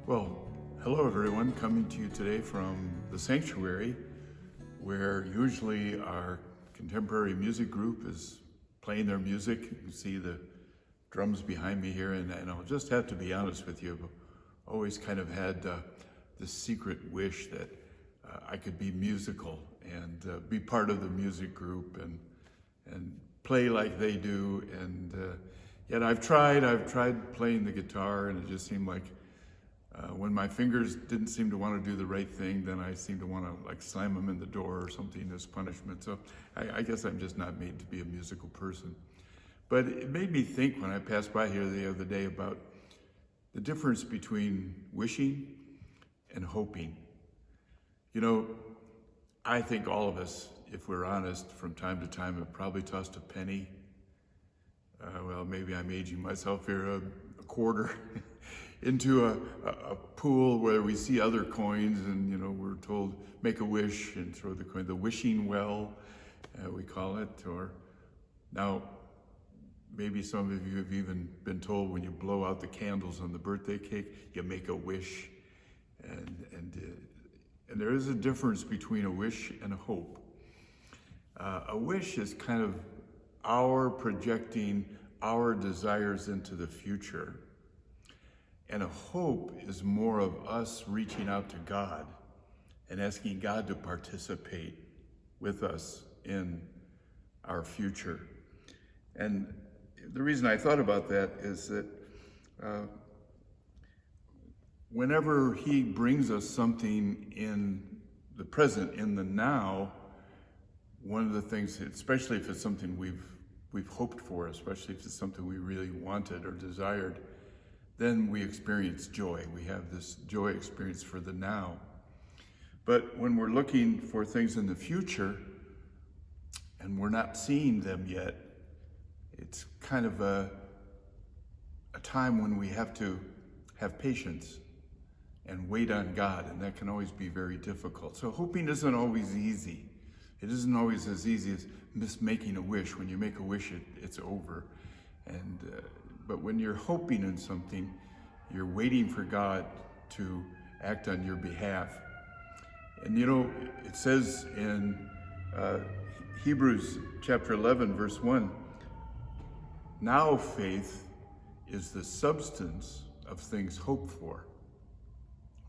Well, hello everyone, coming to you today from the sanctuary where usually our contemporary music group is playing their music. You can see the drums behind me here, and I'll just have to be honest with you. I've always kind of had this secret wish that I could be musical and be part of the music group and play like they do. And yet I've tried playing the guitar, and it just seemed like when my fingers didn't seem to want to do the right thing, then I seemed to want to like slam them in the door or something as punishment. So I guess I'm just not made to be a musical person. But it made me think when I passed by here the other day about the difference between wishing and hoping. You know, I think all of us, if we're honest, from time to time have probably tossed a penny. Well, maybe I'm aging myself here, a quarter into a pool where we see other coins, and we're told make a wish and throw the coin, the wishing well, we call it. Or now maybe some of you have even been told when you blow out the candles on the birthday cake, you make a wish. And there is a difference between a wish and a hope. A wish is kind of our projecting our desires into the future. And a hope is more of us reaching out to God and asking God to participate with us in our future. And the reason I thought about that is that whenever He brings us something in the present, in the now, one of the things, especially if it's something we've hoped for, especially if it's something we really wanted or desired, then we experience joy. We have this joy experience for the now. But when we're looking for things in the future and we're not seeing them yet, it's kind of a time when we have to have patience and wait on God, and that can always be very difficult. So hoping isn't always easy. It isn't always as easy as making a wish. When you make a wish, it's over. But when you're hoping in something, you're waiting for God to act on your behalf. And it says in Hebrews chapter 11, verse 1, now faith is the substance of things hoped for,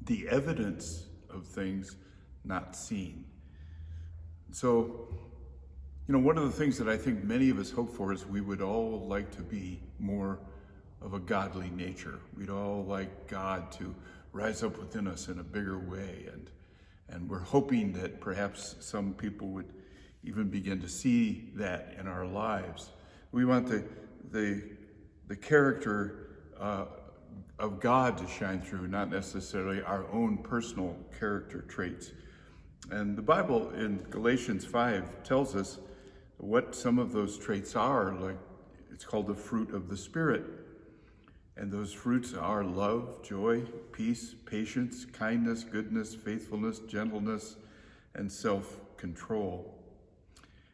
the evidence of things not seen. So, one of the things that I think many of us hope for is we would all like to be more of a godly nature. We'd all like God to rise up within us in a bigger way. And we're hoping that perhaps some people would even begin to see that in our lives. We want the character of God to shine through, not necessarily our own personal character traits. And the Bible in Galatians 5 tells us what some of those traits are. Like, it's called the fruit of the Spirit. And those fruits are love, joy, peace, patience, kindness, goodness, faithfulness, gentleness, and self-control.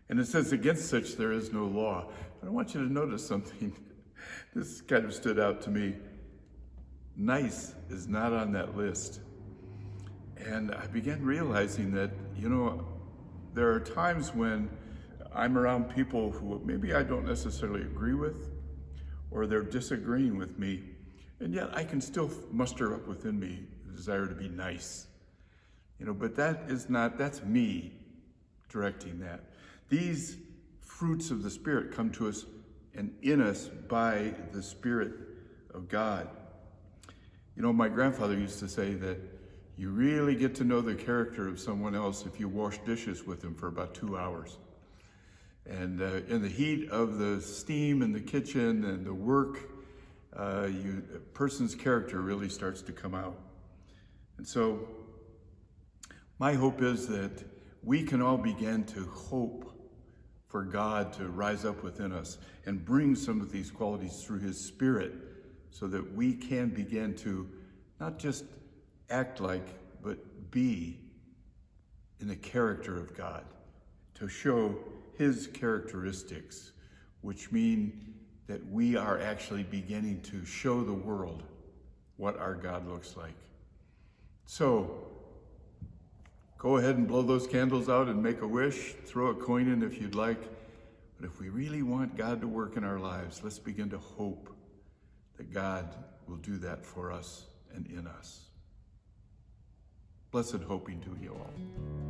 And it says, against such there is no law. But I want you to notice something. This kind of stood out to me. Nice is not on that list. And I began realizing that, there are times when I'm around people who maybe I don't necessarily agree with, or they're disagreeing with me, and yet I can still muster up within me the desire to be nice. But that's me directing that. These fruits of the Spirit come to us and in us by the Spirit of God. My grandfather used to say that you really get to know the character of someone else if you wash dishes with them for about 2 hours. And in the heat of the steam in the kitchen and the work, a person's character really starts to come out. And so my hope is that we can all begin to hope for God to rise up within us and bring some of these qualities through His Spirit so that we can begin to not just act like, but be in the character of God, to show His characteristics, which mean that we are actually beginning to show the world what our God looks like. So, go ahead and blow those candles out and make a wish. Throw a coin in if you'd like. But if we really want God to work in our lives, let's begin to hope that God will do that for us and in us. Blessed hoping to you all.